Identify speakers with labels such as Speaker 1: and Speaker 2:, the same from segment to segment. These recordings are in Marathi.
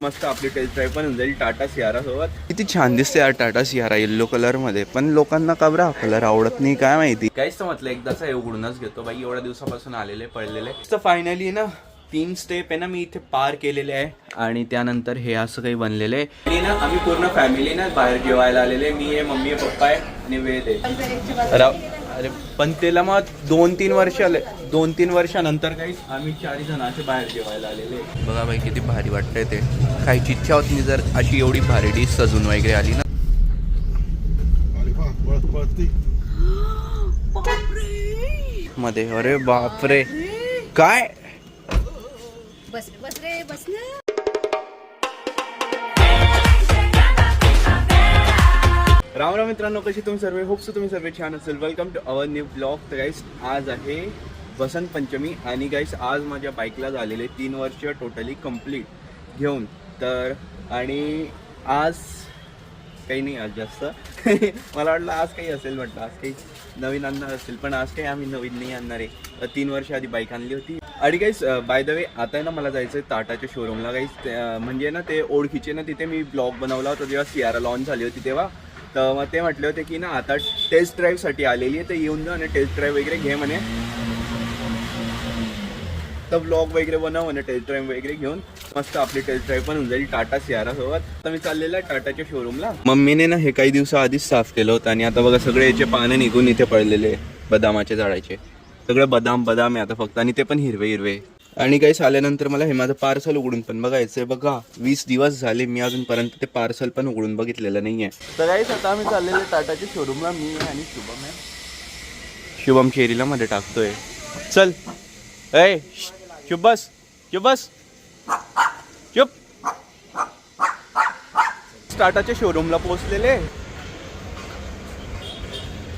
Speaker 1: मस्त आपली टेस्ट ड्राईव्ह पण होऊन जाईल टाटा सियारा सोबत. किती छान दिसते यार टाटा सियारा येल्लो कलर मध्ये, पण लोकांना का बरं हा कलर आवडत नाही काय माहिती. काहीच तर म्हटलं एकदाचा हे उघडूनच घेतो बाई, एवढ्या दिवसापासून आलेले पडलेले. तर फायनली ना 3 स्टेप आहे ना मी इथे पार केलेले आहे आणि त्यानंतर हे असं काही बनलेलं आहे. आणि ना आम्ही पूर्ण फॅमिली ना बाहेर जेवायला आलेले, मी आहे, मम्मी आहे, पप्पा आहे आणि वेद आहे. अरे पण त्याला मग 2-3 वर्ष आले, 2-3 वर्षानंतर काही आम्ही 4 जण असे बाहेर जेवायला आलेले. बघा बाई किती भारी वाटतंय ते, खायची इच्छा होत नाही जर अशी एवढी भारी डिश सजून वगैरे आली ना. मध्ये अरे बापरे काय
Speaker 2: बस बस रे बस ना.
Speaker 1: राम राम मित्रांनो, कशी तुम्ही सर्व, होप्स तुम्ही सर्व छान असेल. Welcome to our new blog. तर गाईस आज आहे वसंत पंचमी आणि गाईस आज माझ्या बाईकला झालेले 3 वर्ष टोटली कंप्लीट घेऊन. तर आणि आज काही नाही आज जास्त मला वाटलं आज काही असेल, म्हटलं आज काही नवीन आणणार असेल, पण आज काही आम्ही नवीन नाही आणणार आहे. 3 वर्ष आधी बाईक आणली होती. आणि गाईस बाय द वे आता ना मला जायचं आहे टाटाच्या शोरूमला गाईस. म्हणजे ना ते ओळखीचे ना तिथे मी ब्लॉग बनवला होता जेव्हा सियारा लॉन्च झाली होती तेव्हा. तर मग ते म्हटले होते की ना आता टेस्ट ड्राईव्हसाठी आलेली आहे, तर येऊन जा आणि टेस्ट ड्राईव्ह वगैरे घे म्हणे, तर ब्लॉग वगैरे बनव म्हणे, टेस्ट ड्राईव्ह वगैरे घेऊन मस्त आपली टेस्ट ड्राईव्ह पण होऊन जाईल टाटा सियारा सोबत. आता मी चाललेला आहे टाटाच्या शोरूमला. मम्मीने ना हे काही दिवसाआधीच साफ केलं होतं आणि आता बघा सगळे याचे पाने निघून इथे पडलेले बदामाच्या झाडाचे, सगळे बदाम आहे आता फक्त, आणि ते पण हिरवे हिरवे. आणि काही आल्यानंतर मला हे माझं पार्सल उघडून पण बघायचंय. बघा 20 दिवस झाले मी अजूनपर्यंत ते पार्सल पण उघडून बघितलेलं नाहीये. तर गाईस आता आम्ही चाललेले टाटाच्या शोरूमला, मी आणि शुभम आहे. शुभम चेरीला मध्ये टाकतोय, चल ए चुप बस चुप बस चुप. टाटाच्या शोरूमला पोहोचलेले.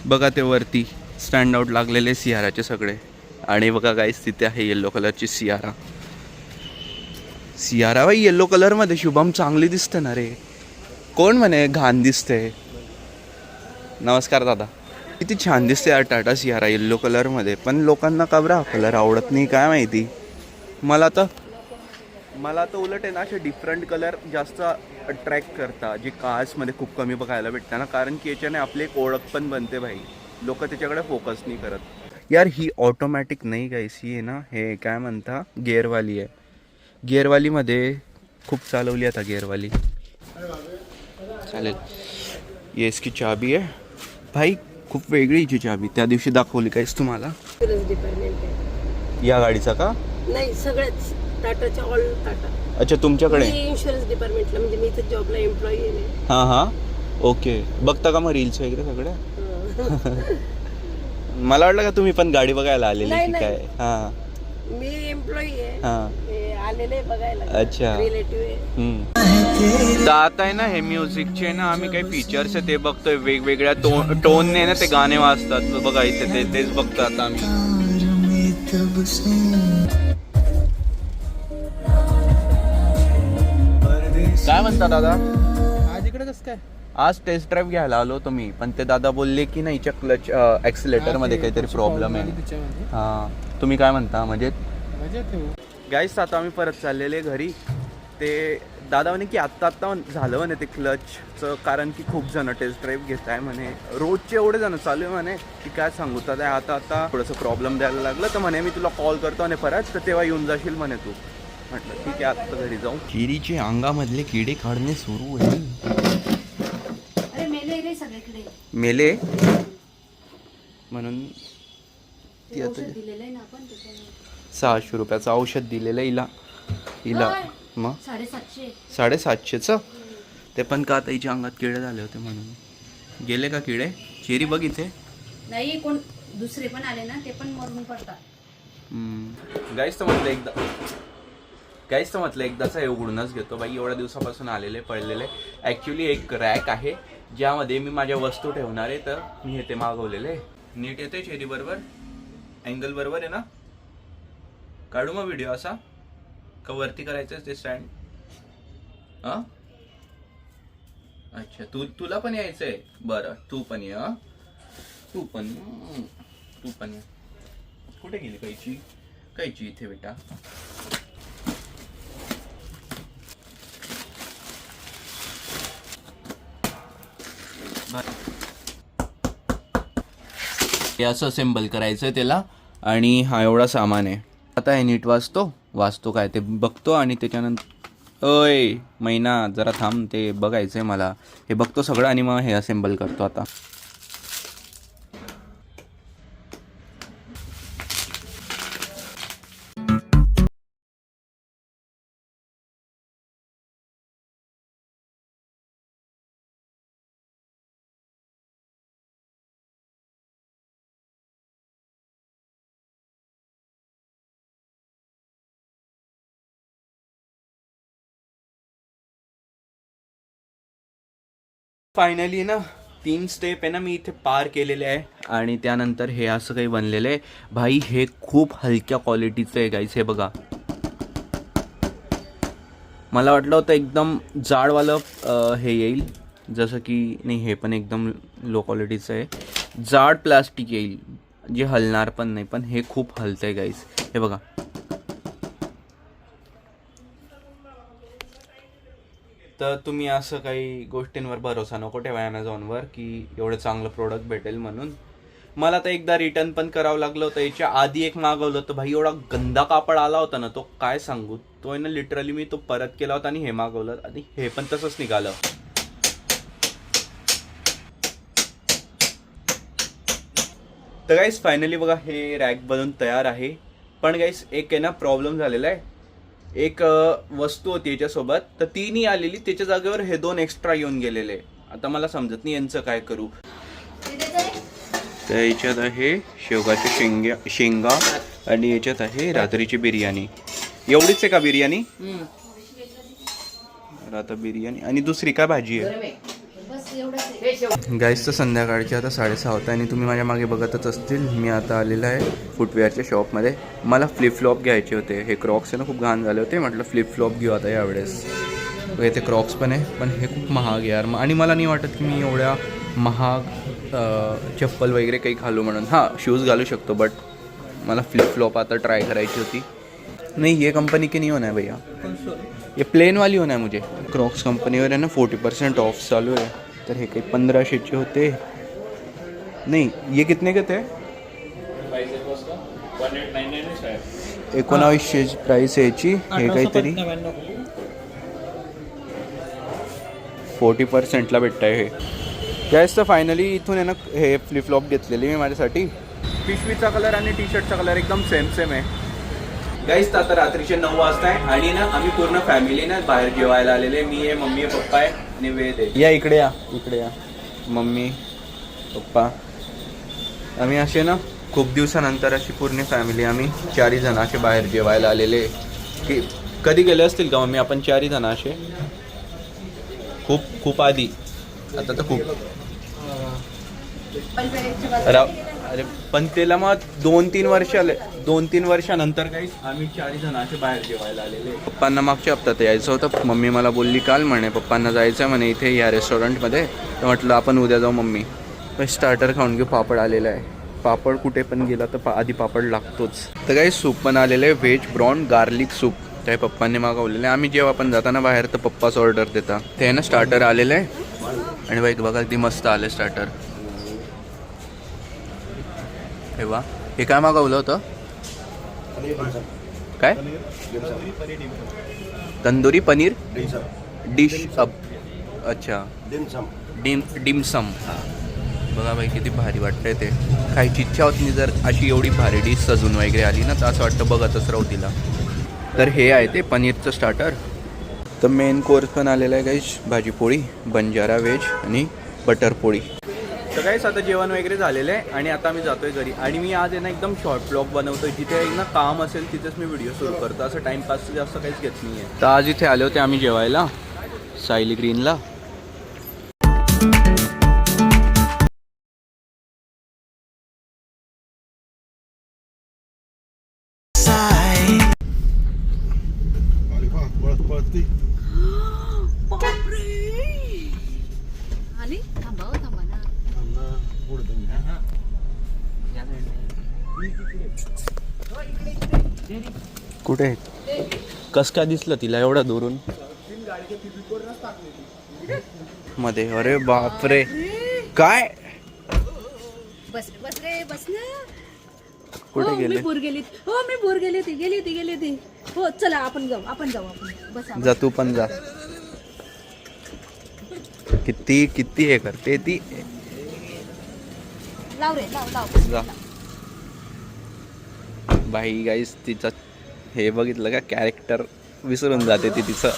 Speaker 1: बघा ते वरती स्टँड आउट लागलेले सियाराचे सगळे, आणि बघा गाईस तिथे आहे येल्लो कलरची सियारा. सियारा बाई येल्लो कलर मध्ये शुभम चांगली दिसते ना रे, कोण म्हणे घाण दिसते. नमस्कार दादा. किती छान दिसते यार टाटा सियारा येल्लो कलर मध्ये, पण लोकांना का बरं हा कलर आवडत नाही काय माहिती. मला तर उलट आहे ना असे डिफरंट कलर जास्त अट्रॅक्ट करतात, जे कार्समध्ये खूप कमी बघायला भेटतं ना, कारण की याच्याने आपली एक ओळख पण बनते भाई, लोक त्याच्याकडे फोकस नाही करत. यार ही ऑटोमॅटिक नाही गाईस, ही आहे ना हे काय म्हणता गिअरवाली आहे. गिअरवालीमध्ये खूप चालवली आता गिअरवाली. चालेल, ये इसकी चाबी आहे भाई, खूप वेगळी हिची चाबी, त्या दिवशी दाखवली काहीच तुम्हाला. या गाडीचा का
Speaker 2: नाही, सगळ्याच टाटाच्या ऑल टाटा.
Speaker 1: अच्छा तुमच्याकडे
Speaker 2: इन्शुरन्स डिपार्टमेंटला, म्हणजे मी इथे जॉबला एम्प्लॉई आहे.
Speaker 1: हां ओके. बघता का मग रील्स वगैरे सगळ्या? मला वाटलं का तुम्ही पण गाडी बघायला आलेली की काय? हां
Speaker 2: मी एम्प्लॉई आहे.
Speaker 1: हां
Speaker 2: आलेले बघायला. अच्छा, रिलेटिव्ह
Speaker 1: आहे. तर आता आहे ना हे म्युझिकचे ना आम्ही काही फीचर्स आहे ते बघतोय, वेगवेगळ्या टोनने ना ते गाणे वाजतात. बघा इथे तेच बघतो आता आम्ही. काय म्हणता दादा
Speaker 3: आज इकडे कसं काय?
Speaker 1: आज टेस्ट ड्राईव्ह घ्यायला आलो होतो मी, पण ते दादा बोलले की नाही हिच्या क्लच ॲक्सिलेटर मध्ये काहीतरी प्रॉब्लेम आहे. हां तुम्ही काय म्हणता? म्हणजे गाईस आता आम्ही परत चाललेले घरी. ते दादा म्हणे की आत्ता झालं म्हणे ते क्लचचं, कारण की खूप जण टेस्ट ड्राईव्ह घेत आहे म्हणे, रोजचे एवढे जण चालू आहे म्हणे की काय सांगू. तर आता थोडंसं प्रॉब्लेम द्यायला लागलं, तर म्हणे मी तुला कॉल करतो आणि परत, तर तेव्हा येऊन जाशील म्हणे तू. म्हटलं ठीक आहे आता घरी जाऊ. किरीचे अंगामधले किडे काढणे सुरू आहे. मेले म्हणून ती आता 600 रुपयाचं औषध दिलेलं हिला मग 750चं. ते पण का आता हिच्या अंगात किडे झाले होते म्हणून. गेले का किडे? चेरी बघ इथे
Speaker 2: नाही, कोण दुसरे पण आले ना ते पण मरून पडतात.
Speaker 1: गाईस तर म्हटलं एकदाचा हे उघडूनच घेतो बाई, एवढ्या दिवसापासून आलेले पडलेले. ॲक्च्युली एक रॅक आहे ज्यामध्ये मी माझ्या वस्तू ठेवणार आहे, तर मी हे ते मागवलेले. नीट येते चेरी बरोबर, अँगल बरोबर आहे ना? काढू मग व्हिडिओ असा का वरती करायचं ते स्टँड? हां अच्छा, तुला पण यायचंय? बरं तू पण ये. तू पण ये. कुठे गेली कैची इथे बेटा. हे असं असेंबल करायचं त्याला आणि हा एवढा सामान आहे. आता हे नीट वाचतो काय ते बघतो आणि त्याच्यानंतर अय महिना जरा थांब ते बघायचं आहे मला. हे बघतो सगळं आणि मग हे असेंबल करतो आता. फायनली ना 3 स्टेप आहे ना मी इथे पार केलेले आहे आणि त्यानंतर हे असं काही बनलेलं आहे. भाई हे खूप हलक्या क्वालिटीचं आहे गाईस. हे बघा, मला वाटलं होतं एकदम जाडवालं हे येईल, जसं की नाही, हे पण एकदम लो क्वालिटीचं आहे. जाड प्लास्टिक येईल जे हलणार पण नाही, पण हे खूप हलतं आहे गाईस. हे बघा, तर तुम्ही असं काही गोष्टींवर भरोसा नको ठेवा ॲमेझॉनवर की एवढं चांगलं प्रोडक्ट भेटेल म्हणून. मला तर एकदा रिटर्न पण करावं लागलं होतं. याच्या आधी एक मागवलं होतं भाई, एवढा गंदा कापड आला होता ना, तो काय सांगू. तो आहे ना लिटरली मी तो परत केला होता आणि हे मागवलं आणि हे पण तसंच निघालं. तर गाईस फायनली बघा हे रॅक बनून तयार आहे. पण गाईस एक आहे ना प्रॉब्लेम झालेला आहे. एक वस्तू होती याच्यासोबत, तर ती नाही आलेली, त्याच्या जागेवर हे 2 एक्स्ट्रा येऊन गेलेले. आता मला समजत नाही यांचं काय करू. तर याच्यात आहे शेवगाच्या शेंगा आणि याच्यात आहे रात्रीची बिर्याणी. एवढीच आहे का बिर्याणी? आता बिर्याणी आणि दुसरी काय भाजी आहे गाईस. तर संध्याकाळचे आता 6:30 होत आहे आणि तुम्ही माझ्या मागे बघतच असतील. मी आता आलेला आहे फुटवेअरच्या शॉपमध्ये. मला फ्लिपफ्लॉप घ्यायचे होते. हे क्रॉक्स आहे ना, खूप घाण झाले होते. म्हटलं फ्लिपफ्लॉप घेऊ आता यावेळेस. इथे क्रॉक्स पण आहे, पण हे खूप महाग यार. आणि मला नाही वाटत की मी एवढ्या महाग चप्पल वगैरे काही घालू म्हणून. हां, शूज घालू शकतो, बट मला फ्लिपफ्लॉप आता ट्राय करायची होती. नहीं, ये कंपनी की नहीं होना है भैया, ये प्लेन वाली होना है मुझे. क्रॉक्स कंपनीवर आहे ना 40% ऑफ चालू आहे. तर हे काही 1500चे होते. नहीं, ये कितने के थे? 1900 प्राइस आहे याची. हे काहीतरी 40%ला भेटत आहे हे. गॅस तर फायनली इथून आहे ना हे फ्लिपफ्लॉप घेतलेली मी माझ्यासाठी. पिशवीचा कलर आणि टी शर्टचा कलर एकदम सेम आहे. गाईस आता रात्रीचे 9 वाजता आहे आणि ना आम्ही पूर्ण फॅमिली ना बाहेर जेवायला आलेले. मी आहे, मम्मी आहे, पप्पा आहे आणि वेद आहे. या इकडे या मम्मी पप्पा. आम्ही असे ना खूप दिवसानंतर अशी पूर्ण फॅमिली आम्ही 4 जण असे बाहेर जेवायला आलेले. की कधी गेले असतील का मम्मी आपण 4 जण असे? खूप आधी. आता तर खूप अरे पण त्याला मग 2-3 वर्षानंतर काही आम्ही 4 जण असे बाहेर जेवायला आलेले. पप्पांना मागच्या हप्त्यात यायचं होतं. मम्मी मला बोलली काल म्हणे पप्पांना जायचं म्हणे इथे या रेस्टॉरंटमध्ये. तर म्हटलं आपण उद्या जाऊ मम्मी. स्टार्टर खाऊन घेऊ. पापड आलेला आहे. पापड कुठे पण गेला तर आधी पापड लागतोच. तर काही सूप पण आलेलं आहे, व्हेज ब्रॉन गार्लिक सूप. ते पप्पांनी मागवलेलं आहे. आम्ही जेव्हा पण जाताना बाहेर तर पप्पाच ऑर्डर देता. ते ना स्टार्टर आलेलं आहे आणि बाईक बघा किती मस्त आले स्टार्टर. हे वा, हे काय मागवलं होतं? काय? Tandoori paneer dish up. अच्छा, डिमसम. बघा बाई किती भारी वाटतंय ते. खायची इच्छा होत नाही जर अशी एवढी भारी डिश सजून वगैरे आली ना, तर असं वाटतं बघतच राहू तिला. तर हे आहे ते पनीरचं स्टार्टर. तर मेन कोर्स पण आलेला आहे गाईस. भाजी पोळी, बंजारा व्हेज आणि बटर पोळी. तर काहीच आता जेवण वगैरे झालेलं आहे आणि आता आम्ही जातोय घरी. आणि मी आज आहे ना एकदम शॉर्ट ब्लॉग बनवतोय. जिथे एक ना काम असेल तिथेच मी व्हिडिओ सुरू करतो. असं टाईमपास जास्त काहीच घेत नाही आहे. तर आज इथे आले होते आम्ही जेवायला सायली ग्रीनला.
Speaker 2: आली थांबा ना.
Speaker 1: कुठे? कस काय दिसलं तिला एवढा दुरून? मध्ये अरे बापरे काय
Speaker 2: बस रे बस ना.
Speaker 1: कुठे
Speaker 2: हो,
Speaker 1: गेले
Speaker 2: मी बोर गेली. हो मी बोर गेली ती. हो चला आपण जाऊ आपण बस आपण.
Speaker 1: जा तू पण जा. किती किती हे करते ती.
Speaker 2: लाव रे लाव
Speaker 1: जा बाई गाईस तिचा हे बघितलं का कॅरेक्टर विसरून जाते ती तिचं